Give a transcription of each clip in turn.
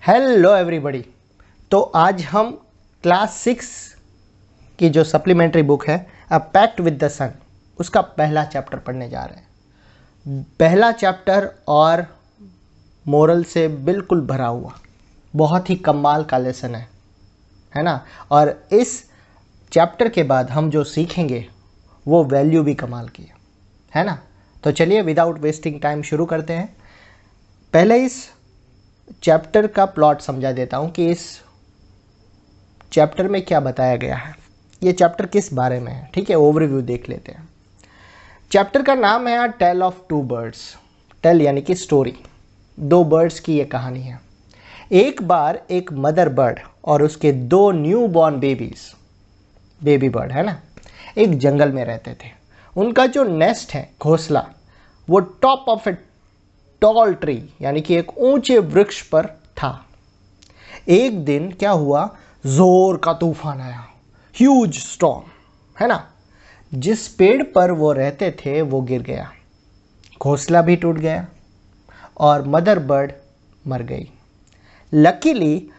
Hello everybody. तो आज हम क्लास 6 की जो सप्लीमेंट्री बुक है अ पैक्ट विद द सन उसका पहला चैप्टर पढ़ने जा रहे हैं। पहला चैप्टर और मोरल से बिल्कुल भरा हुआ बहुत ही कमाल का लेसन है ना। और इस चैप्टर के बाद हम जो सीखेंगे वो वैल्यू भी कमाल की है ना। तो चलिए विदाउट वेस्टिंग टाइम शुरू करते हैं। पहले इस चैप्टर का प्लॉट समझा देता हूँ कि इस चैप्टर में क्या बताया गया है, ये चैप्टर किस बारे में है। ठीक है, ओवरव्यू देख लेते हैं। चैप्टर का नाम है tale of two birds. Tale यानी कि स्टोरी, दो बर्ड्स की ये कहानी है। एक बार एक मदर बर्ड और उसके दो न्यू बॉर्न बेबी बर्ड है ना, एक जंगल में रहते थे। उनका जो नेस्ट है, घोंसला, वो top of a tall tree यानी कि एक ऊंचे वृक्ष पर था। एक दिन क्या हुआ, जोर का तूफान आया, ह्यूज स्टॉर्म है ना। जिस पेड़ पर वो रहते थे वो गिर गया, घोंसला भी टूट गया और मदर बर्ड मर गई। लकीली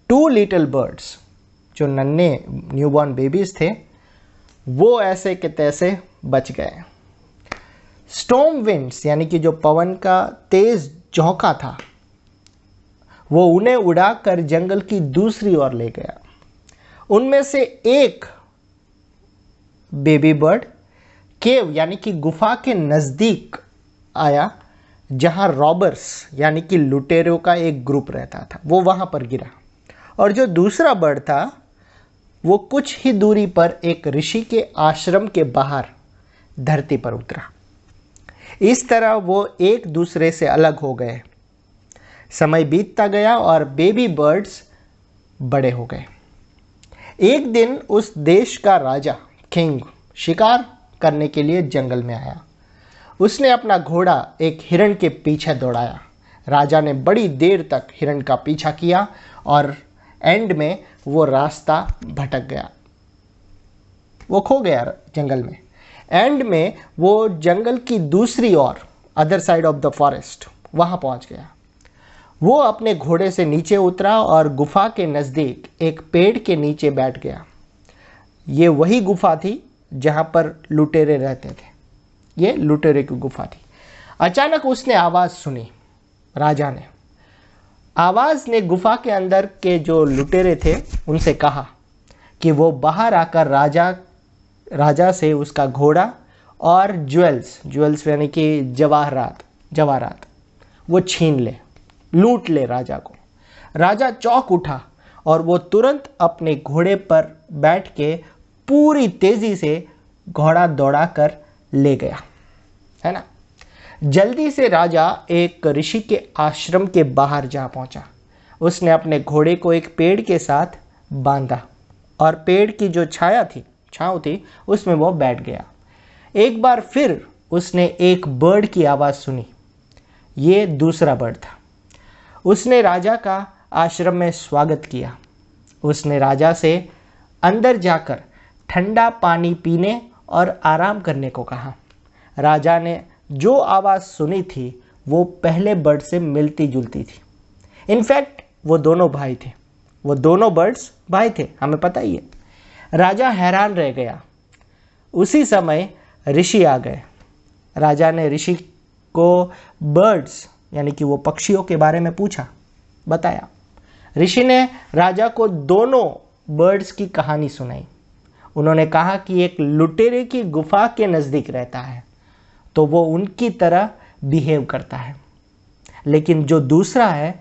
टू लिटिल बर्ड्स, जो नन्हे न्यूबॉर्न बेबीज थे, वो ऐसे के तैसे बच गए। स्टॉर्म विंड्स यानी कि जो पवन का तेज झोंका था वो उन्हें उड़ाकर जंगल की दूसरी ओर ले गया। उनमें से एक बेबी बर्ड केव यानी कि गुफा के नज़दीक आया जहां रॉबर्स यानी कि लुटेरों का एक ग्रुप रहता था, वो वहां पर गिरा। और जो दूसरा बर्ड था वो कुछ ही दूरी पर एक ऋषि के आश्रम के बाहर धरती पर उतरा। इस तरह वो एक दूसरे से अलग हो गए। समय बीतता गया और बेबी बर्ड्स बड़े हो गए। एक दिन उस देश का राजा किंग शिकार करने के लिए जंगल में आया। उसने अपना घोड़ा एक हिरण के पीछे दौड़ाया। राजा ने बड़ी देर तक हिरण का पीछा किया और एंड में वो रास्ता भटक गया, वो खो गया जंगल में। एंड में वो जंगल की दूसरी ओर, other side of the forest, वहां पहुंच गया। वो अपने घोड़े से नीचे उतरा और गुफा के नज़दीक एक पेड़ के नीचे बैठ गया। ये वही गुफा थी जहां पर लुटेरे रहते थे, ये लुटेरे की गुफा थी। अचानक उसने आवाज़ सुनी, राजा ने। आवाज़ ने गुफा के अंदर के जो लुटेरे थे उनसे कहा कि वो बाहर आकर राजा से उसका घोड़ा और ज्वेल्स यानी कि जवाहरात वो छीन ले, लूट ले राजा को। राजा चौंक उठा और वो तुरंत अपने घोड़े पर बैठ के पूरी तेजी से घोड़ा दौड़ाकर ले गया, है ना। जल्दी से राजा एक ऋषि के आश्रम के बाहर जा पहुंचा। उसने अपने घोड़े को एक पेड़ के साथ बांधा और पेड़ की जो छांव थी उसमें वो बैठ गया। एक बार फिर उसने एक बर्ड की आवाज़ सुनी, ये दूसरा बर्ड था। उसने राजा का आश्रम में स्वागत किया। उसने राजा से अंदर जाकर ठंडा पानी पीने और आराम करने को कहा। राजा ने जो आवाज़ सुनी थी वो पहले बर्ड से मिलती जुलती थी। इनफैक्ट वो दोनों बर्ड्स भाई थे, हमें पता ही है। राजा हैरान रह गया। उसी समय ऋषि आ गए। राजा ने ऋषि को बर्ड्स यानी कि वो पक्षियों के बारे में बताया। ऋषि ने राजा को दोनों बर्ड्स की कहानी सुनाई। उन्होंने कहा कि एक लुटेरे की गुफा के नज़दीक रहता है तो वो उनकी तरह बिहेव करता है, लेकिन जो दूसरा है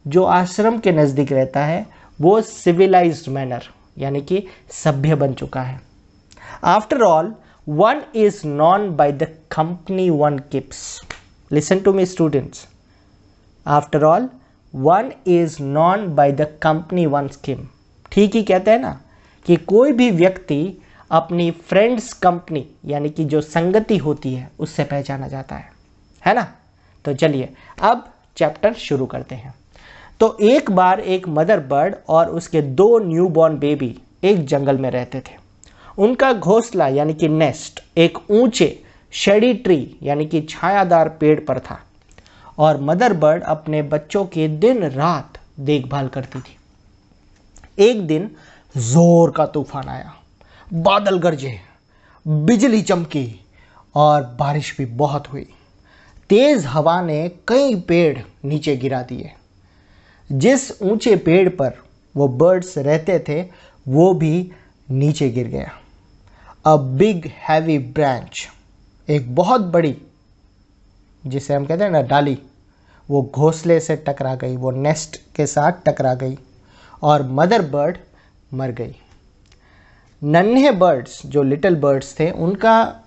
जो आश्रम के नज़दीक रहता है वो सिविलाइज्ड मैनर यानी कि सभ्य बन चुका है। After all one is known by the company one keeps. Listen to me students, after all one is known by the company one keep. ठीक ही कहते हैं ना कि कोई भी व्यक्ति अपनी फ्रेंड्स कंपनी यानी कि जो संगति होती है उससे पहचाना जाता है ना। तो चलिए अब चैप्टर शुरू करते हैं। तो एक बार एक मदर बर्ड और उसके दो न्यूबॉर्न बेबी एक जंगल में रहते थे। उनका घोंसला यानी कि नेस्ट एक ऊंचे शेडी ट्री यानी कि छायादार पेड़ पर था और मदर बर्ड अपने बच्चों के दिन रात देखभाल करती थी। एक दिन जोर का तूफान आया, बादल गरजे, बिजली चमकी और बारिश भी बहुत हुई। तेज हवा ने कई पेड़ नीचे गिरा दिए। जिस ऊंचे पेड़ पर वो बर्ड्स रहते थे वो भी नीचे गिर गया। अ बिग हैवी ब्रांच, एक बहुत बड़ी, जिसे हम कहते हैं ना डाली, वो घोंसले से टकरा गई, वो नेस्ट के साथ टकरा गई और मदर बर्ड मर गई। नन्हे बर्ड्स, जो लिटिल बर्ड्स थे, उनका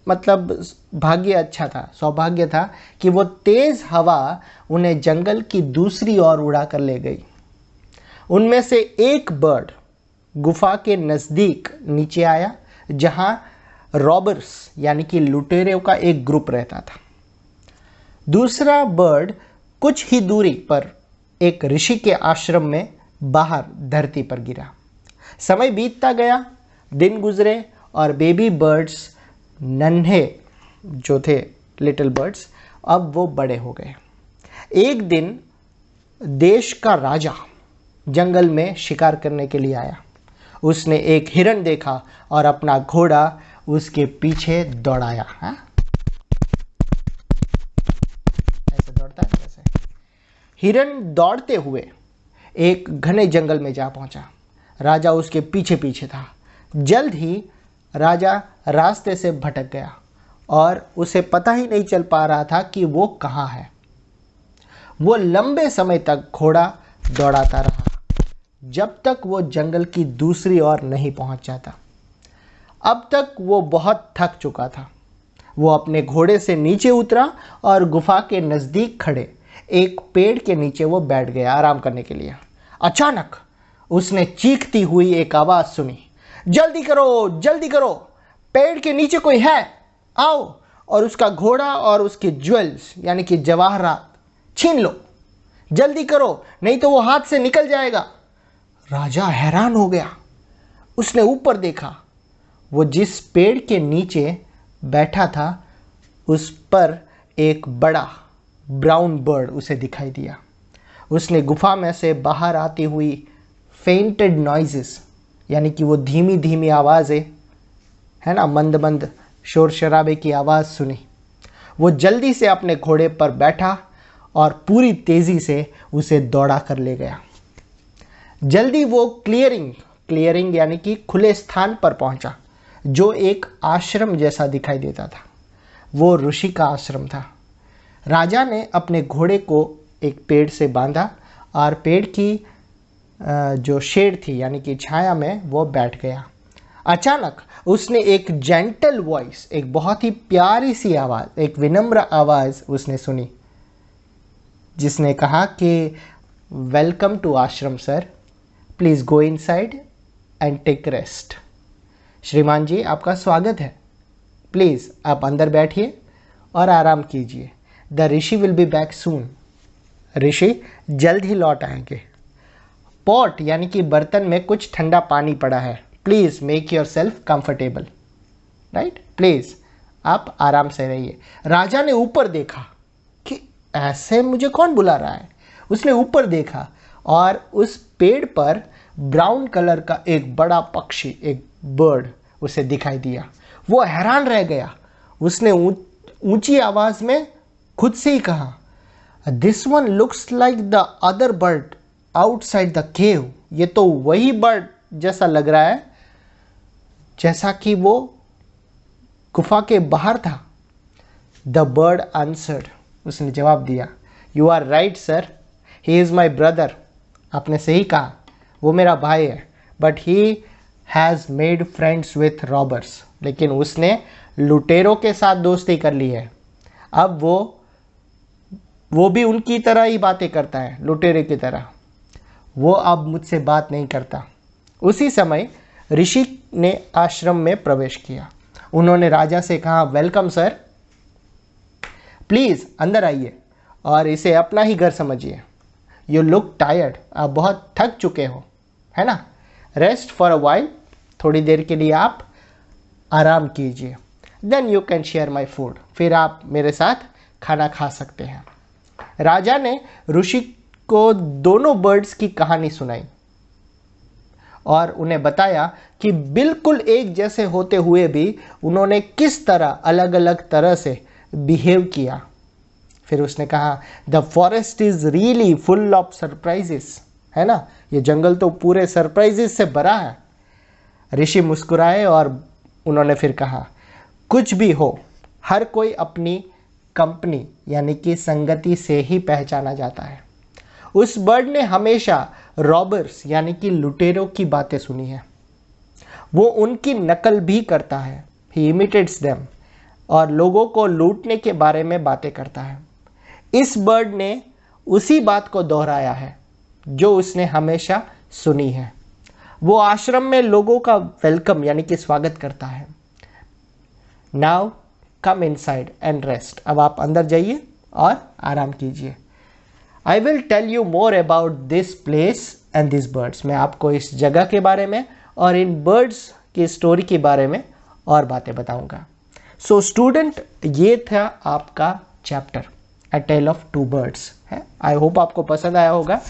मतलब भाग्य अच्छा था, सौभाग्य था कि वो तेज हवा उन्हें जंगल की दूसरी ओर उड़ा कर ले गई। उनमें से एक बर्ड गुफा के नज़दीक नीचे आया जहां रॉबर्स यानी कि लुटेरों का एक ग्रुप रहता था। दूसरा बर्ड कुछ ही दूरी पर एक ऋषि के आश्रम में बाहर धरती पर गिरा। समय बीतता गया, दिन गुजरे और बेबी बर्ड्स, नन्हे जो थे लिटिल बर्ड्स, अब वो बड़े हो गए। एक दिन देश का राजा जंगल में शिकार करने के लिए आया। उसने एक हिरन देखा और अपना घोड़ा उसके पीछे दौड़ाया। हाँ, ऐसे दौड़ता है वैसे। हिरन दौड़ते हुए एक घने जंगल में जा पहुंचा। राजा उसके पीछे पीछे था। जल्द ही राजा रास्ते से भटक गया और उसे पता ही नहीं चल पा रहा था कि वो कहाँ है। वो लंबे समय तक घोड़ा दौड़ाता रहा जब तक वो जंगल की दूसरी ओर नहीं पहुंच जाता। अब तक वो बहुत थक चुका था। वो अपने घोड़े से नीचे उतरा और गुफा के नज़दीक खड़े एक पेड़ के नीचे वो बैठ गया आराम करने के लिए। अचानक उसने चीखती हुई एक आवाज़ सुनी, जल्दी करो, जल्दी करो, पेड़ के नीचे कोई है, आओ और उसका घोड़ा और उसके ज्वेल्स यानी कि जवाहरात छीन लो, जल्दी करो नहीं तो वो हाथ से निकल जाएगा। राजा हैरान हो गया। उसने ऊपर देखा। वो जिस पेड़ के नीचे बैठा था उस पर एक बड़ा ब्राउन बर्ड उसे दिखाई दिया। उसने गुफा में से बाहर आती हुई फेंटेड नॉइजेस यानी कि वो धीमी धीमी आवाज़ें, है ना, मंद मंद शोर शराबे की आवाज़ सुनी। वो जल्दी से अपने घोड़े पर बैठा और पूरी तेज़ी से उसे दौड़ा कर ले गया। जल्दी वो क्लियरिंग यानी कि खुले स्थान पर पहुंचा जो एक आश्रम जैसा दिखाई देता था। वो ऋषि का आश्रम था। राजा ने अपने घोड़े को एक पेड़ से बांधा और पेड़ की जो शेड थी यानी कि छाया में वो बैठ गया। अचानक उसने एक जेंटल वॉइस, एक बहुत ही प्यारी सी आवाज़, एक विनम्र आवाज़ उसने सुनी जिसने कहा कि welcome to ashram sir, please go inside and take rest. श्रीमान जी, आपका स्वागत है, प्लीज़ आप अंदर बैठिए और आराम कीजिए। The rishi will be back soon, ऋषि जल्द ही लौट आएंगे। पॉट यानी कि बर्तन में कुछ ठंडा पानी पड़ा है, please make your self comfortable, right, please आप आराम से रहिए। राजा ने ऊपर देखा कि ऐसे मुझे कौन बुला रहा है। उसने ऊपर देखा और उस पेड़ पर ब्राउन कलर का एक बड़ा पक्षी, एक बर्ड उसे दिखाई दिया। वो हैरान रह गया। उसने ऊंची आवाज में खुद से ही कहा, this one looks like the other bird outside the cave. ये तो वही बर्ड जैसा लग रहा है जैसा कि वो गुफा के बाहर था। द बर्ड आंसर्ड, उसने जवाब दिया, you are right sir, he is my brother. आपने सही कहा, वो मेरा भाई है, but he has made friends with robbers. लेकिन उसने लुटेरों के साथ दोस्ती कर ली है। अब वो भी उनकी तरह ही बातें करता है, लुटेरे की तरह। वो अब मुझसे बात नहीं करता। उसी समय ऋषि ने आश्रम में प्रवेश किया। उन्होंने राजा से कहा, वेलकम सर, प्लीज़ अंदर आइए और इसे अपना ही घर समझिए। यू लुक टायर्ड, आप बहुत थक चुके हो, है ना। रेस्ट फॉर अ वाइल, थोड़ी देर के लिए आप आराम कीजिए। Then you can share my food, फिर आप मेरे साथ खाना खा सकते हैं। राजा ने ऋषि को दोनों बर्ड्स की कहानी सुनाई और उन्हें बताया कि बिल्कुल एक जैसे होते हुए भी उन्होंने किस तरह अलग अलग तरह से बिहेव किया। फिर उसने कहा the forest is really full of surprises, है ना, ये जंगल तो पूरे सरप्राइजेस से भरा है। ऋषि मुस्कुराए और उन्होंने फिर कहा कुछ भी हो, हर कोई अपनी कंपनी यानी कि संगति से ही पहचाना जाता है। उस बर्ड ने हमेशा रॉबर्स यानी कि लुटेरों की बातें सुनी है, वो उनकी नकल भी करता है, ही इमिटेट्स देम, और लोगों को लूटने के बारे में बातें करता है। इस बर्ड ने उसी बात को दोहराया है जो उसने हमेशा सुनी है। वो आश्रम में लोगों का वेलकम यानी कि स्वागत करता है। Now come inside and rest, अब आप अंदर जाइए और आराम कीजिए। I will tell you more about this place and this birds, मैं आपको इस जगह के बारे में और इन बर्ड्स की स्टोरी के बारे में और बातें बताऊंगा। सो स्टूडेंट, ये था आपका chapter a tale of two birds है। आई होप आपको पसंद आया होगा।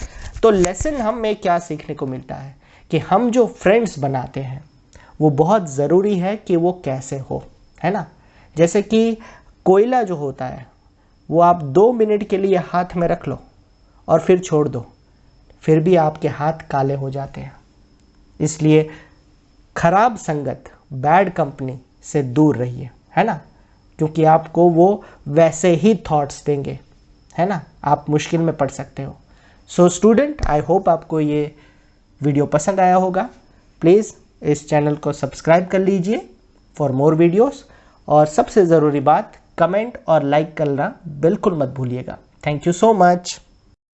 तो लेसन हमें क्या सीखने को मिलता है कि हम जो फ्रेंड्स बनाते हैं वो बहुत ज़रूरी है कि वो कैसे हो, है ना। जैसे कि कोयला जो होता है वो आप 2 मिनट के लिए हाथ में रख लो और फिर छोड़ दो, फिर भी आपके हाथ काले हो जाते हैं। इसलिए खराब संगत, बैड कंपनी से दूर रहिए, है ना, क्योंकि आपको वो वैसे ही थॉट्स देंगे, है ना, आप मुश्किल में पड़ सकते हो। सो स्टूडेंट, आई होप आपको ये वीडियो पसंद आया होगा। प्लीज़ इस चैनल को सब्सक्राइब कर लीजिए फॉर मोर वीडियोस, और सबसे ज़रूरी बात, कमेंट और लाइक करना बिल्कुल मत भूलिएगा। Thank you so much.